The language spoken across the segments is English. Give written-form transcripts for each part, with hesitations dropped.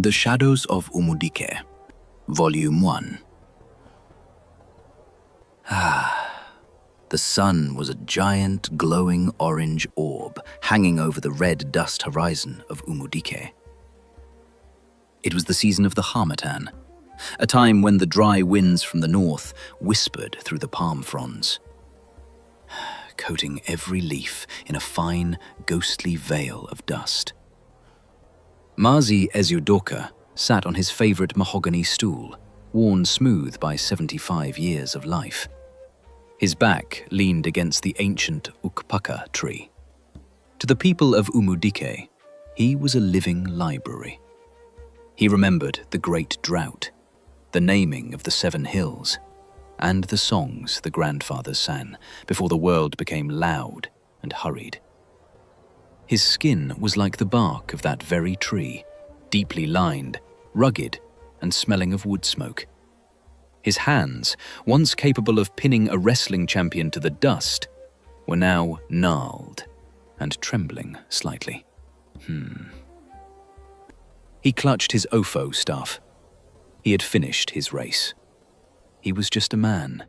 The Shadows of Umudike, Volume 1. The sun was a giant glowing orange orb hanging over the red dust horizon of Umudike. It was the season of the harmattan, a time when the dry winds from the north whispered through the palm fronds, coating every leaf in a fine, ghostly veil of dust. Mazi Ezeudoka sat on his favorite mahogany stool, worn smooth by 75 years of life. His back leaned against the ancient ukpaka tree. To the people of Umudike, he was a living library. He remembered the great drought, the naming of the 7 hills, and the songs the grandfathers sang before the world became loud and hurried. His skin was like the bark of that very tree, deeply lined, rugged, and smelling of wood smoke. His hands, once capable of pinning a wrestling champion to the dust, were now gnarled and trembling slightly. He clutched his Ofo staff. He had finished his race. He was just a man,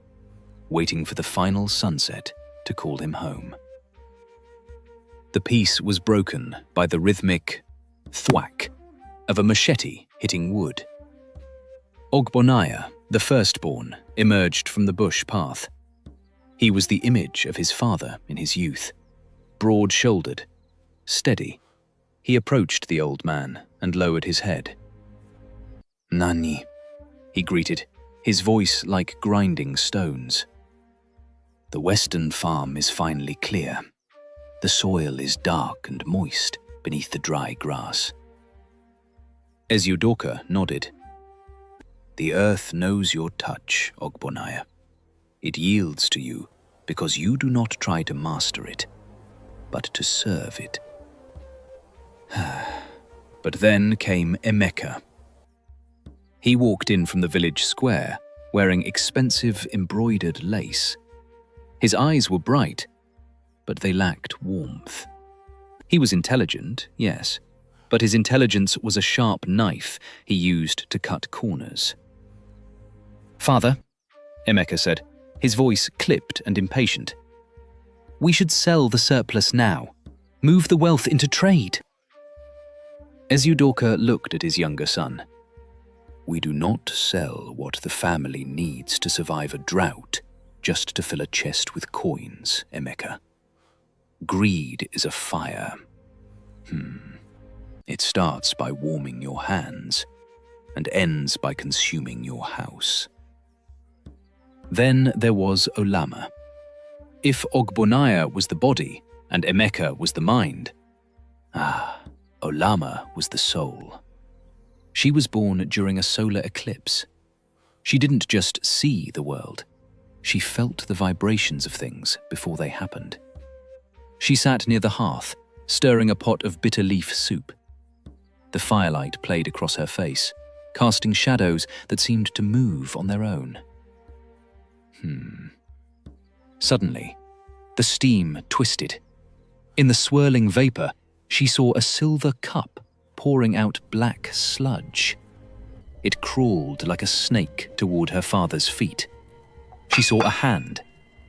waiting for the final sunset to call him home. The peace was broken by the rhythmic thwack of a machete hitting wood. Ogbonaya, the firstborn, emerged from the bush path. He was the image of his father in his youth. Broad-shouldered, steady, he approached the old man and lowered his head. "Nani," he greeted, his voice like grinding stones. "The western farm is finally clear. The soil is dark and moist beneath the dry grass." Ezeudoka nodded. "The earth knows your touch, Ogbonaya. It yields to you because you do not try to master it, but to serve it." But then came Emeka. He walked in from the village square, wearing expensive embroidered lace. His eyes were bright, but they lacked warmth. He was intelligent, yes, but his intelligence was a sharp knife he used to cut corners. "Father," Emeka said, his voice clipped and impatient, "we should sell the surplus now. Move the wealth into trade." Ezeudoka looked at his younger son. "We do not sell what the family needs to survive a drought just to fill a chest with coins, Emeka. Greed is a fire. It starts by warming your hands and ends by consuming your house." Then there was Olama. If Ogbonaya was the body and Emeka was the mind, Olama was the soul. She was born during a solar eclipse. She didn't just see the world, she felt the vibrations of things before they happened. She sat near the hearth, stirring a pot of bitter leaf soup. The firelight played across her face, casting shadows that seemed to move on their own. Suddenly, the steam twisted. In the swirling vapor, she saw a silver cup pouring out black sludge. It crawled like a snake toward her father's feet. She saw a hand,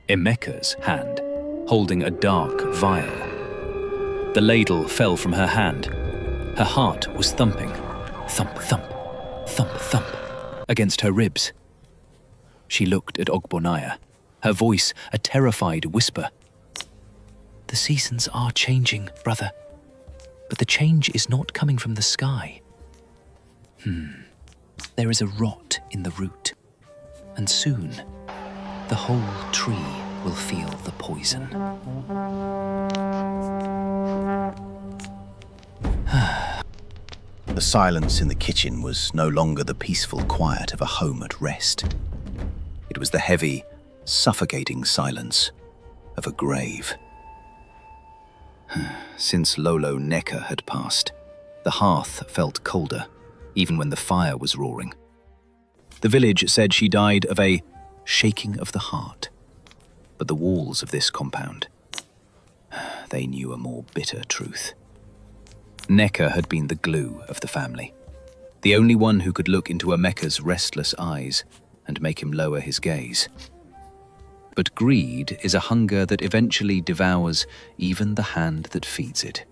Emeka's hand, holding a dark vial. The ladle fell from her hand. Her heart was thumping, thump, thump, thump, thump, against her ribs. She looked at Ogbonaya, her voice a terrified whisper. "The seasons are changing, brother, but the change is not coming from the sky. There is a rot in the root, and soon the whole tree will feel the poison." The silence in the kitchen was no longer the peaceful quiet of a home at rest. It was the heavy, suffocating silence of a grave. Since Lolo Neka had passed, the hearth felt colder, even when the fire was roaring. The village said she died of a shaking of the heart, but the walls of this compound, they knew a more bitter truth. Neka had been the glue of the family. the only one who could look into Emeka's restless eyes and make him lower his gaze. But greed is a hunger that eventually devours even the hand that feeds it.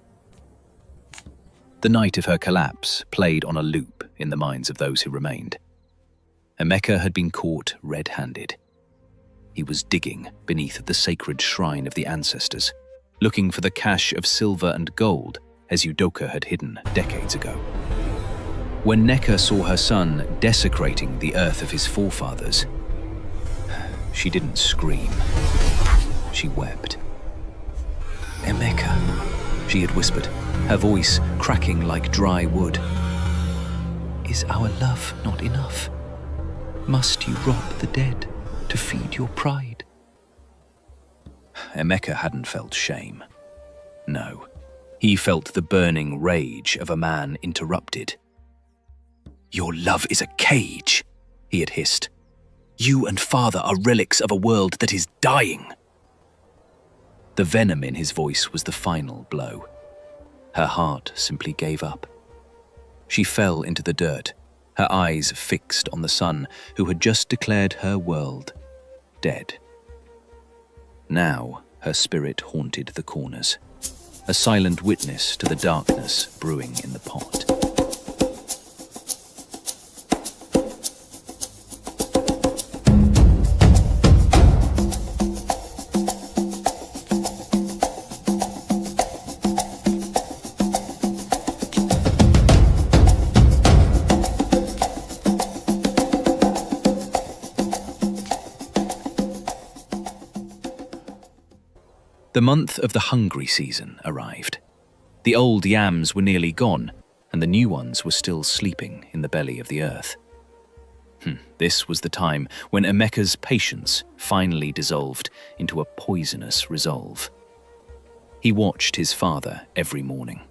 The night of her collapse played on a loop in the minds of those who remained. Emeka had been caught red-handed. He was digging beneath the sacred shrine of the ancestors, looking for the cache of silver and gold Ezeudoka had hidden decades ago. When Nneka saw her son desecrating the earth of his forefathers, she didn't scream. She wept. "Emeka," she had whispered, her voice cracking like dry wood. "Is our love not enough? Must you rob the dead to feed your pride?" Emeka hadn't felt shame. No, he felt the burning rage of a man interrupted. "Your love is a cage," he had hissed. "You and father are relics of a world that is dying." The venom in his voice was the final blow. Her heart simply gave up. She fell into the dirt, her eyes fixed on the son who had just declared her world dead. Now her spirit haunted the corners, a silent witness to the darkness brewing in the pot. The month of the hungry season arrived. The old yams were nearly gone, and the new ones were still sleeping in the belly of the earth. This was the time when Emeka's patience finally dissolved into a poisonous resolve. He watched his father every morning.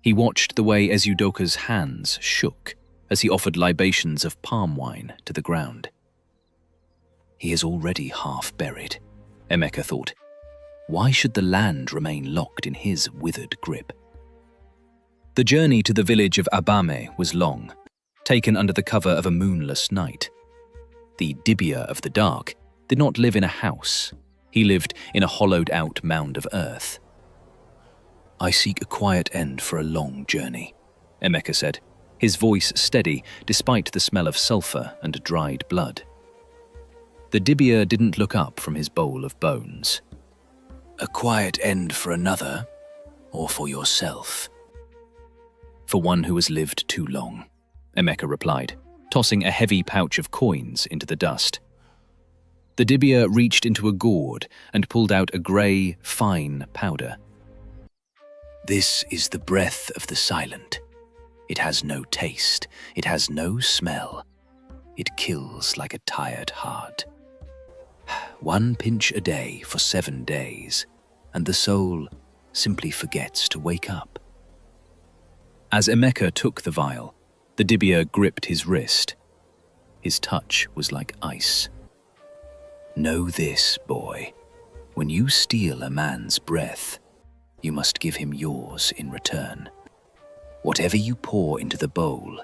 He watched the way Ezeudoka's hands shook as he offered libations of palm wine to the ground. He is already half buried, Emeka thought. Why should the land remain locked in his withered grip? The journey to the village of Abame was long, taken under the cover of a moonless night. The Dibia of the Dark did not live in a house. He lived in a hollowed-out mound of earth. "I seek a quiet end for a long journey," Emeka said, his voice steady despite the smell of sulfur and dried blood. The Dibia didn't look up from his bowl of bones. "A quiet end for another, or for yourself?" "For one who has lived too long," Emeka replied, tossing a heavy pouch of coins into the dust. The Dibia reached into a gourd and pulled out a grey, fine powder. "This is the breath of the silent. It has no taste, it has no smell. It kills like a tired heart. 1 pinch a day for 7 days, and the soul simply forgets to wake up." As Emeka took the vial, the Dibia gripped his wrist. His touch was like ice. "Know this, boy. When you steal a man's breath, you must give him yours in return. Whatever you pour into the bowl,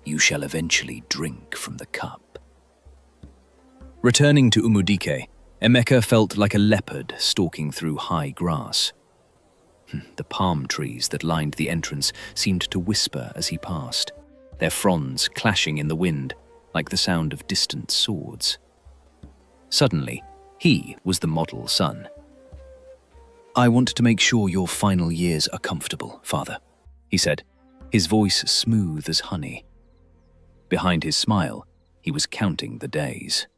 you shall eventually drink from the cup." Returning to Umudike, Emeka felt like a leopard stalking through high grass. The palm trees that lined the entrance seemed to whisper as he passed, their fronds clashing in the wind like the sound of distant swords. Suddenly, he was the model son. "I want to make sure your final years are comfortable, father," he said, his voice smooth as honey. Behind his smile, he was counting the days.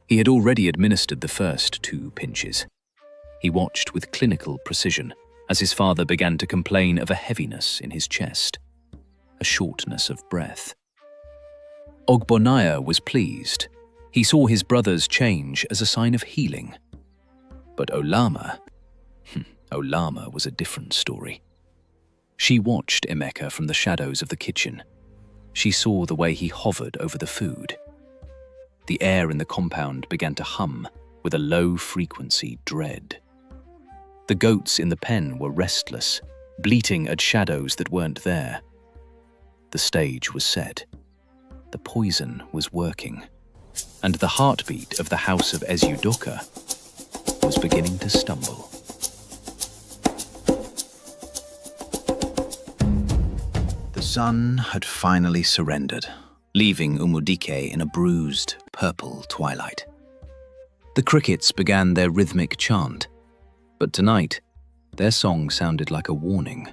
He had already administered the first 2 pinches. He watched with clinical precision as his father began to complain of a heaviness in his chest, a shortness of breath. Ogbonaya was pleased. He saw his brother's change as a sign of healing. But Olama was a different story. She watched Emeka from the shadows of the kitchen. She saw the way he hovered over the food. The air in the compound began to hum with a low-frequency dread. The goats in the pen were restless, bleating at shadows that weren't there. The stage was set. The poison was working, and the heartbeat of the house of Ezeudoka was beginning to stumble. The sun had finally surrendered, leaving Umudike in a bruised, purple twilight. The crickets began their rhythmic chant, but tonight, their song sounded like a warning.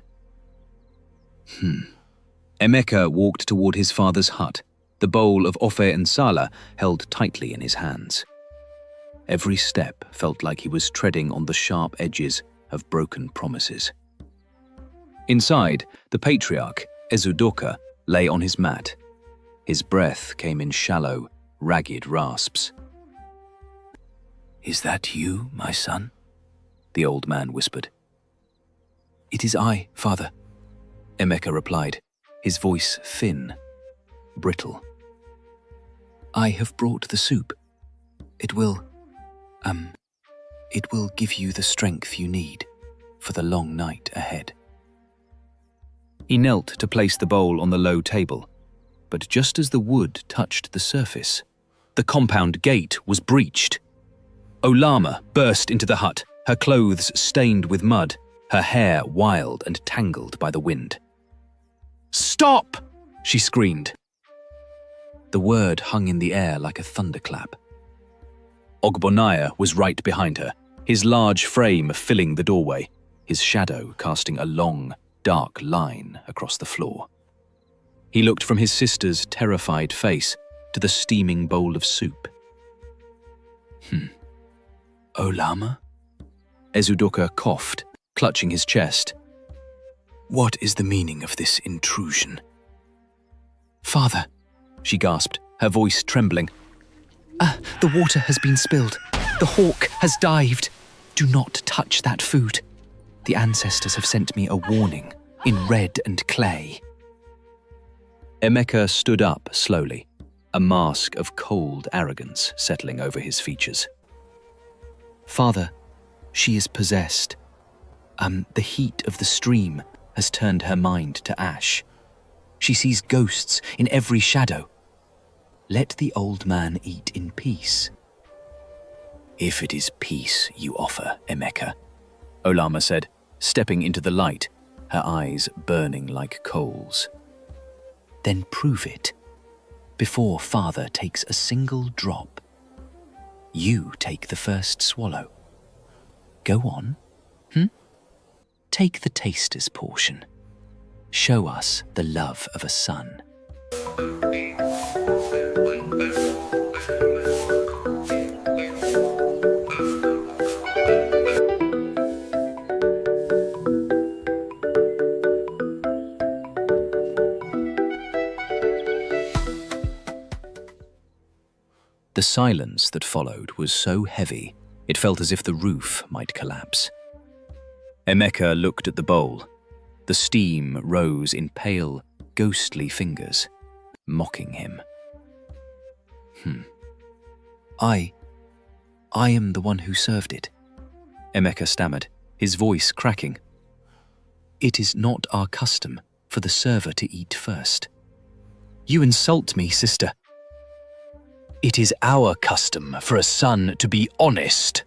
Emeka walked toward his father's hut, the bowl of ofe and sala held tightly in his hands. Every step felt like he was treading on the sharp edges of broken promises. Inside, the patriarch, Ezeudoka, lay on his mat. His breath came in shallow, ragged rasps. "Is that you, my son?" the old man whispered. "It is I, father," Emeka replied, his voice thin, brittle. "I have brought the soup. It will give you the strength you need for the long night ahead." He knelt to place the bowl on the low table, but just as the wood touched the surface, the compound gate was breached. Olama burst into the hut, her clothes stained with mud, her hair wild and tangled by the wind. "Stop!" she screamed. The word hung in the air like a thunderclap. Ogbonaya was right behind her, his large frame filling the doorway, his shadow casting a long, dark line across the floor. He looked from his sister's terrified face to the steaming bowl of soup. "Olama?" Ezeudoka coughed, clutching his chest. "What is the meaning of this intrusion?" "Father," she gasped, her voice trembling. The water has been spilled. The hawk has dived. Do not touch that food. The ancestors have sent me a warning in red and clay." Emeka stood up slowly, a mask of cold arrogance settling over his features. "Father, she is possessed. The heat of the stream has turned her mind to ash. She sees ghosts in every shadow. Let the old man eat in peace." "If it is peace you offer, Emeka," Olama said, stepping into the light, her eyes burning like coals. "Then prove it, before father takes a single drop. You take the first swallow. Go on. Take the taster's portion. Show us the love of a son." The silence that followed was so heavy, it felt as if the roof might collapse. Emeka looked at the bowl. The steam rose in pale, ghostly fingers, mocking him. I am the one who served it," Emeka stammered, his voice cracking. "It is not our custom for the server to eat first." "You insult me, sister." "It is our custom for a son to be honest,"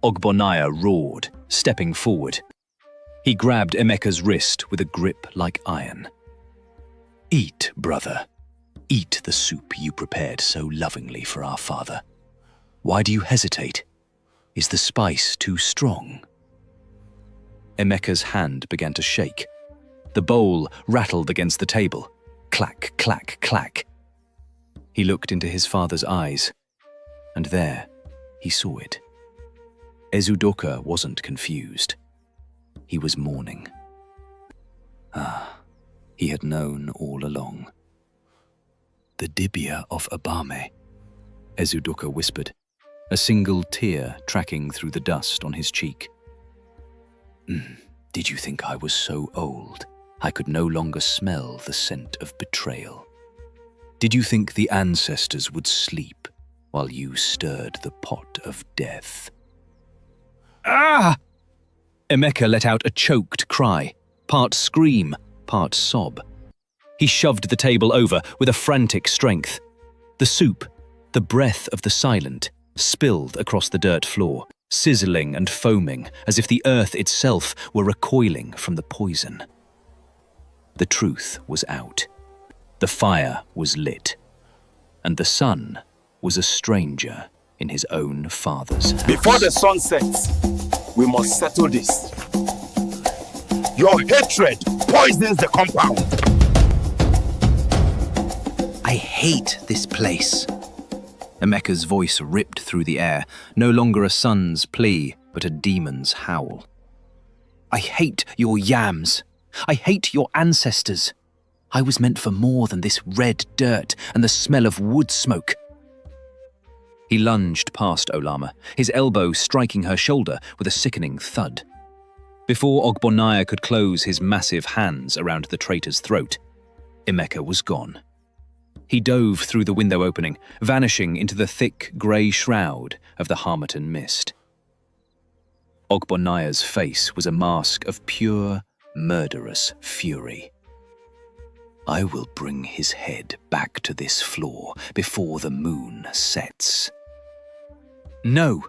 Ogbonaya roared, stepping forward. He grabbed Emeka's wrist with a grip like iron. "Eat, brother. Eat the soup you prepared so lovingly for our father. Why do you hesitate? Is the spice too strong?" Emeka's hand began to shake. The bowl rattled against the table. Clack, clack, clack. He looked into his father's eyes, and there he saw it. Ezeudoka wasn't confused. He was mourning. He had known all along. "The Dibia of Abame," Ezeudoka whispered, a single tear tracking through the dust on his cheek. Did you think I was so old I could no longer smell the scent of betrayal? Did you think the ancestors would sleep while you stirred the pot of death?" "Ah!" Emeka let out a choked cry, part scream, part sob. He shoved the table over with a frantic strength. The soup, the breath of the silent, spilled across the dirt floor, sizzling and foaming as if the earth itself were recoiling from the poison. The truth was out. The fire was lit, and the son was a stranger in his own father's house. Before the sun sets, we must settle this. Your hatred poisons the compound. I hate this place. Emeka's voice ripped through the air, no longer a son's plea, but a demon's howl. I hate your yams. I hate your ancestors. I was meant for more than this red dirt and the smell of wood smoke. He lunged past Olama, his elbow striking her shoulder with a sickening thud. Before Ogbonnaya could close his massive hands around the traitor's throat, Emeka was gone. He dove through the window opening, vanishing into the thick grey shroud of the Harmattan mist. Ogbonnaya's face was a mask of pure, murderous fury. I will bring his head back to this floor before the moon sets. No!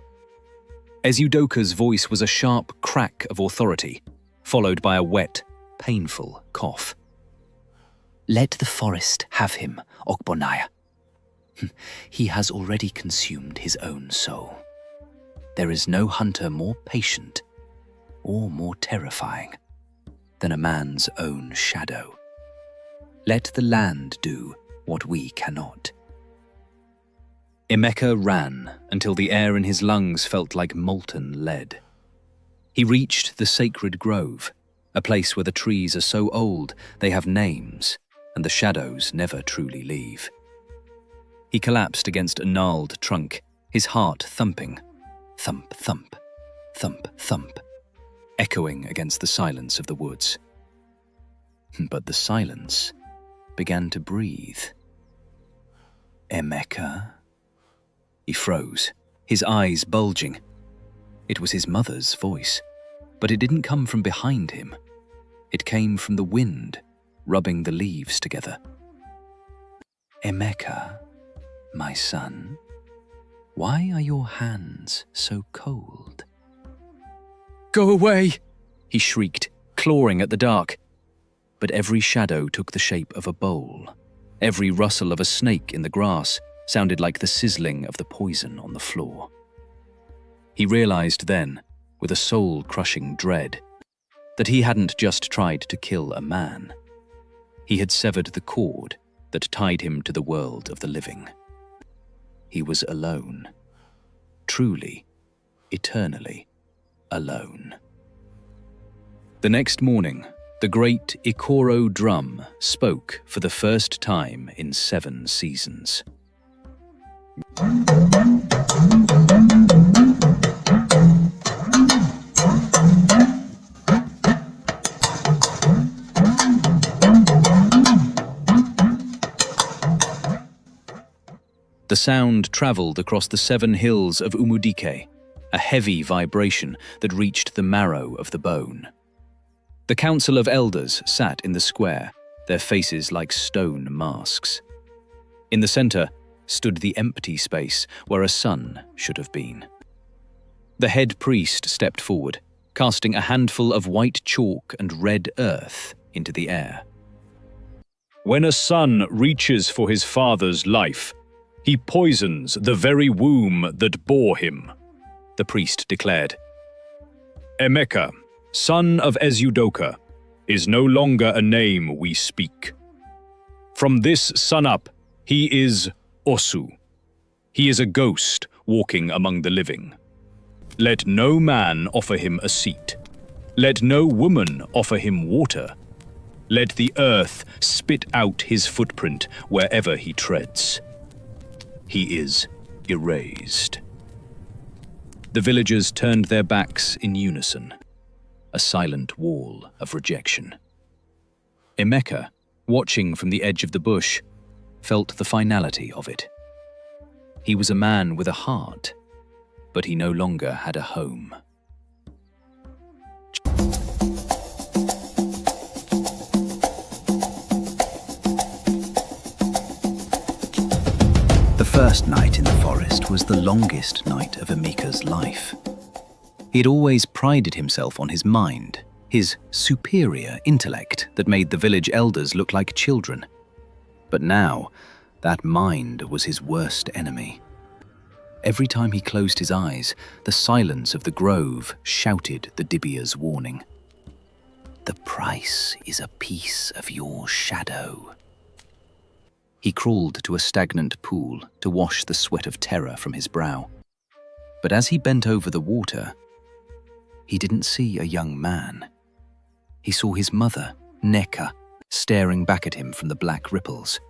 Ezeudoka's voice was a sharp crack of authority, followed by a wet, painful cough. Let the forest have him, Ogbonnaya. He has already consumed his own soul. There is no hunter more patient or more terrifying than a man's own shadow. Let the land do what we cannot. Emeka ran until the air in his lungs felt like molten lead. He reached the sacred grove, a place where the trees are so old they have names and the shadows never truly leave. He collapsed against a gnarled trunk, his heart thumping, thump, thump, thump, thump, echoing against the silence of the woods. But the silence began to breathe. Emeka? He froze, his eyes bulging. It was his mother's voice, but it didn't come from behind him. It came from the wind, rubbing the leaves together. Emeka, my son, why are your hands so cold? Go away, he shrieked, clawing at the dark. But every shadow took the shape of a bowl. Every rustle of a snake in the grass sounded like the sizzling of the poison on the floor. He realized then, with a soul-crushing dread, that he hadn't just tried to kill a man. He had severed the cord that tied him to the world of the living. He was alone. Truly, eternally alone. The next morning, the great Ikoro drum spoke for the first time in 7 seasons. The sound travelled across the 7 hills of Umudike, a heavy vibration that reached the marrow of the bone. The council of elders sat in the square, their faces like stone masks. In the centre stood the empty space where a sun should have been. The head priest stepped forward, casting a handful of white chalk and red earth into the air. When a son reaches for his father's life, he poisons the very womb that bore him, The priest declared. Emeka, son of Ezeudoka, is no longer a name we speak. From this sun up, he is Osu. He is a ghost walking among the living. Let no man offer him a seat. Let no woman offer him water. Let the earth spit out his footprint wherever he treads. He is erased. The villagers turned their backs in unison, a silent wall of rejection. Emeka, watching from the edge of the bush, felt the finality of it. He was a man with a heart, but he no longer had a home. first night in the forest was the longest night of Emeka's life. He had always prided himself on his mind, his superior intellect that made the village elders look like children. But now, that mind was his worst enemy. Every time he closed his eyes, the silence of the grove shouted the Dibia's warning. "The price is a piece of your shadow." He crawled to a stagnant pool to wash the sweat of terror from his brow. But as he bent over the water, he didn't see a young man. He saw his mother, Neka, staring back at him from the black ripples.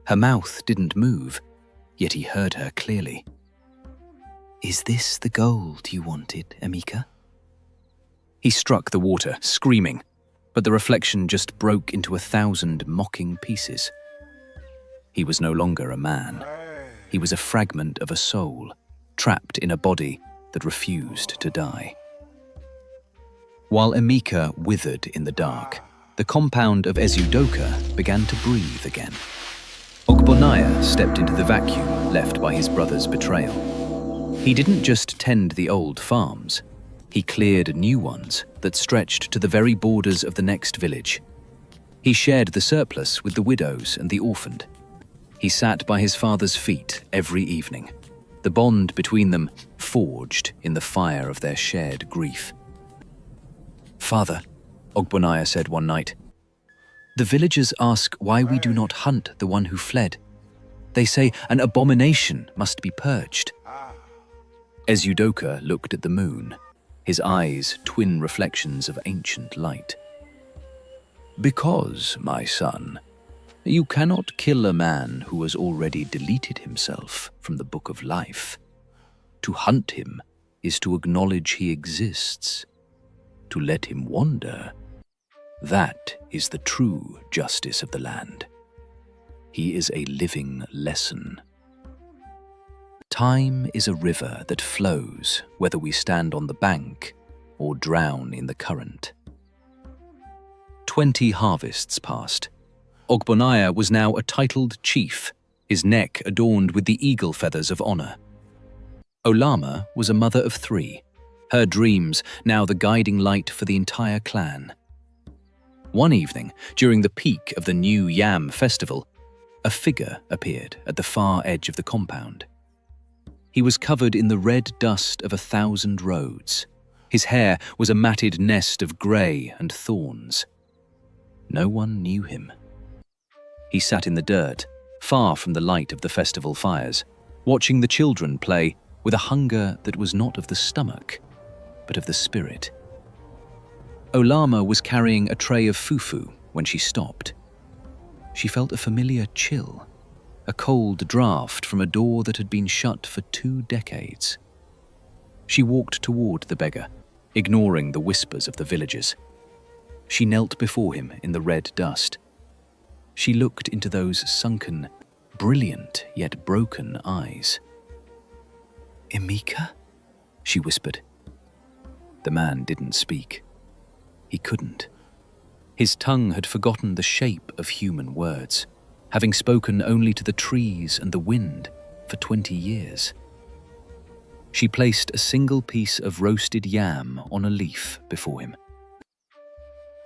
Her mouth didn't move, yet he heard her clearly. "Is this the gold you wanted, Emeka?" He struck the water, screaming, but the reflection just broke into 1,000 mocking pieces. He was no longer a man. He was a fragment of a soul, trapped in a body that refused to die. While Emeka withered in the dark, the compound of Ezeudoka began to breathe again. Ogbonaya stepped into the vacuum left by his brother's betrayal. He didn't just tend the old farms. He cleared new ones that stretched to the very borders of the next village. He shared the surplus with the widows and the orphaned. He sat by his father's feet every evening, the bond between them forged in the fire of their shared grief. "Father," Ogbonaya said one night, "the villagers ask why we do not hunt the one who fled. They say an abomination must be purged." Ezeudoka looked at the moon, his eyes twin reflections of ancient light. "Because, my son, you cannot kill a man who has already deleted himself from the book of life. To hunt him is to acknowledge he exists. To let him wander, that is the true justice of the land. He is a living lesson. Time is a river that flows whether we stand on the bank or drown in the current." 20 harvests passed. Ogbonaya was now a titled chief, his neck adorned with the eagle feathers of honor. Olama was a mother of 3, her dreams now the guiding light for the entire clan. One evening, during the peak of the New Yam festival, a figure appeared at the far edge of the compound. He was covered in the red dust of 1,000 roads. His hair was a matted nest of grey and thorns. No one knew him. He sat in the dirt, far from the light of the festival fires, watching the children play with a hunger that was not of the stomach, but of the spirit. Olama was carrying a tray of fufu when she stopped. She felt a familiar chill, a cold draft from a door that had been shut for 2 decades. She walked toward the beggar, ignoring the whispers of the villagers. She knelt before him in the red dust. She looked into those sunken, brilliant yet broken eyes. "Emeka?" she whispered. The man didn't speak. He couldn't. His tongue had forgotten the shape of human words, having spoken only to the trees and the wind for 20 years. She placed a single piece of roasted yam on a leaf before him.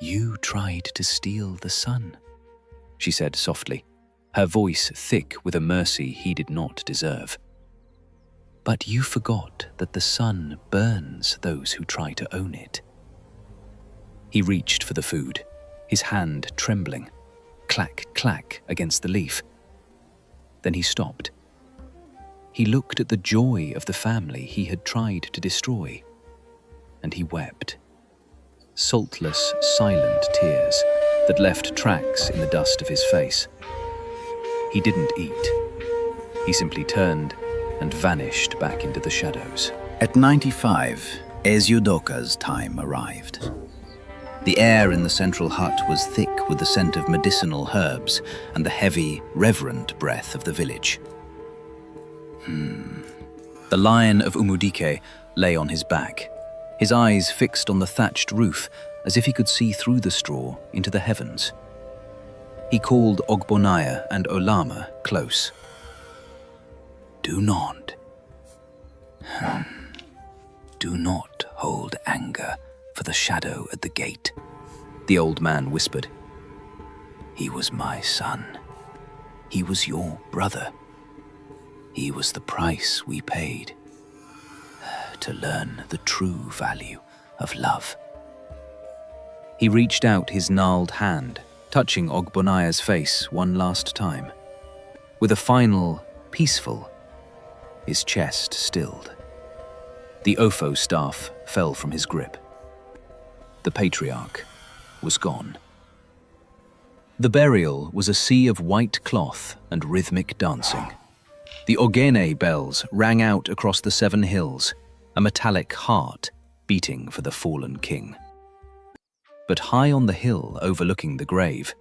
"You tried to steal the sun," she said softly, her voice thick with a mercy he did not deserve. "But you forgot that the sun burns those who try to own it." He reached for the food, his hand trembling, clack, clack against the leaf. Then he stopped. He looked at the joy of the family he had tried to destroy, and he wept. Saltless, silent tears that left tracks in the dust of his face. He didn't eat. He simply turned and vanished back into the shadows. At 95, Ezeudoka's time arrived. The air in the central hut was thick with the scent of medicinal herbs and the heavy, reverent breath of the village. The lion of Umudike lay on his back, his eyes fixed on the thatched roof as if he could see through the straw into the heavens. He called Ogbonaya and Olama close. Do not. Do not hold anger for the shadow at the gate, the old man whispered. He was my son. He was your brother. He was the price we paid to learn the true value of love. He reached out his gnarled hand, touching Ogbonaya's face one last time. With a final, peaceful, his chest stilled. The Ofo staff fell from his grip. The patriarch was gone. The burial was a sea of white cloth and rhythmic dancing. The Ogene bells rang out across the 7 hills, a metallic heart beating for the fallen king. But high on the hill overlooking the grave,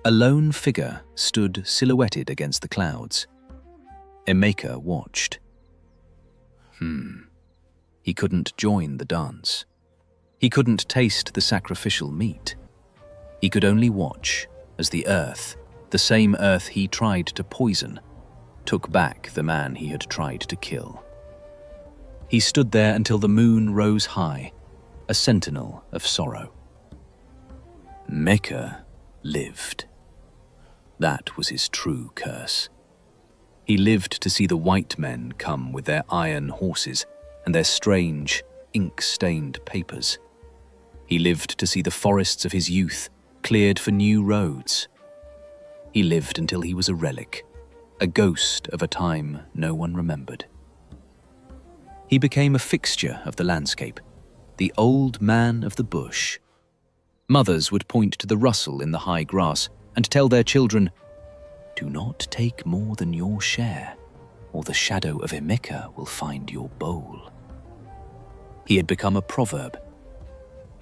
a lone figure stood silhouetted against the clouds. Emeka watched. He couldn't join the dance. He couldn't taste the sacrificial meat. He could only watch as the earth, the same earth he tried to poison, took back the man he had tried to kill. He stood there until the moon rose high, a sentinel of sorrow. Emeka lived. That was his true curse. He lived to see the white men come with their iron horses and their strange, ink-stained papers. He lived to see the forests of his youth cleared for new roads. He lived until he was a relic, a ghost of a time no one remembered. He became a fixture of the landscape, the old man of the bush. Mothers would point to the rustle in the high grass and tell their children, "Do not take more than your share, or the shadow of Emeka will find your bowl." He had become a proverb.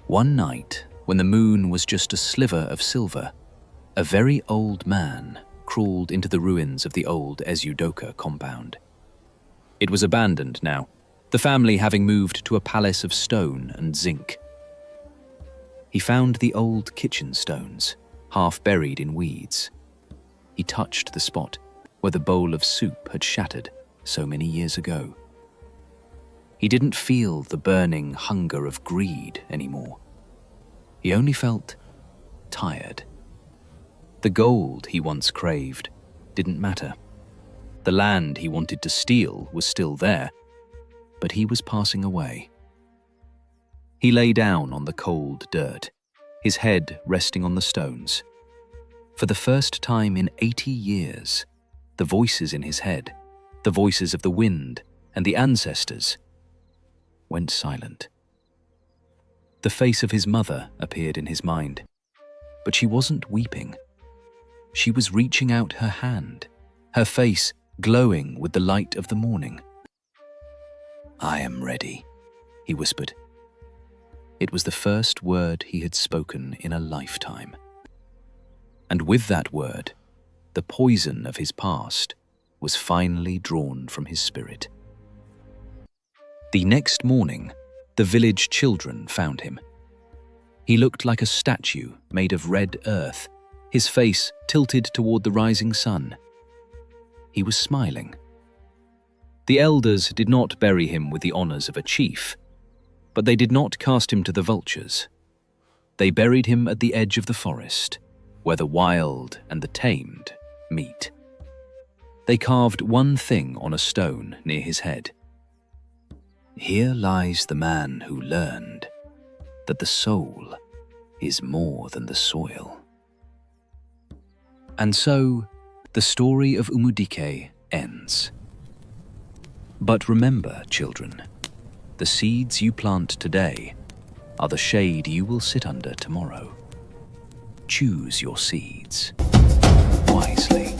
One night, when the moon was just a sliver of silver, a very old man crawled into the ruins of the old Ezeudoka compound. It was abandoned now, the family having moved to a palace of stone and zinc. He found the old kitchen stones, half buried in weeds. He touched the spot where the bowl of soup had shattered so many years ago. He didn't feel the burning hunger of greed anymore. He only felt tired. The gold he once craved didn't matter. The land he wanted to steal was still there, but he was passing away. He lay down on the cold dirt, his head resting on the stones. For the first time in 80 years, the voices in his head, the voices of the wind and the ancestors, went silent. The face of his mother appeared in his mind, but she wasn't weeping. She was reaching out her hand, her face glowing with the light of the morning. "I am ready," he whispered. It was the first word he had spoken in a lifetime. And with that word, the poison of his past was finally drawn from his spirit. The next morning, the village children found him. He looked like a statue made of red earth, his face tilted toward the rising sun. He was smiling. The elders did not bury him with the honors of a chief, but they did not cast him to the vultures. They buried him at the edge of the forest, where the wild and the tamed meet. They carved one thing on a stone near his head. "Here lies the man who learned that the soul is more than the soil." And so, the story of Umudike ends. But remember, children, the seeds you plant today are the shade you will sit under tomorrow. Choose your seeds wisely.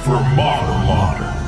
for modern.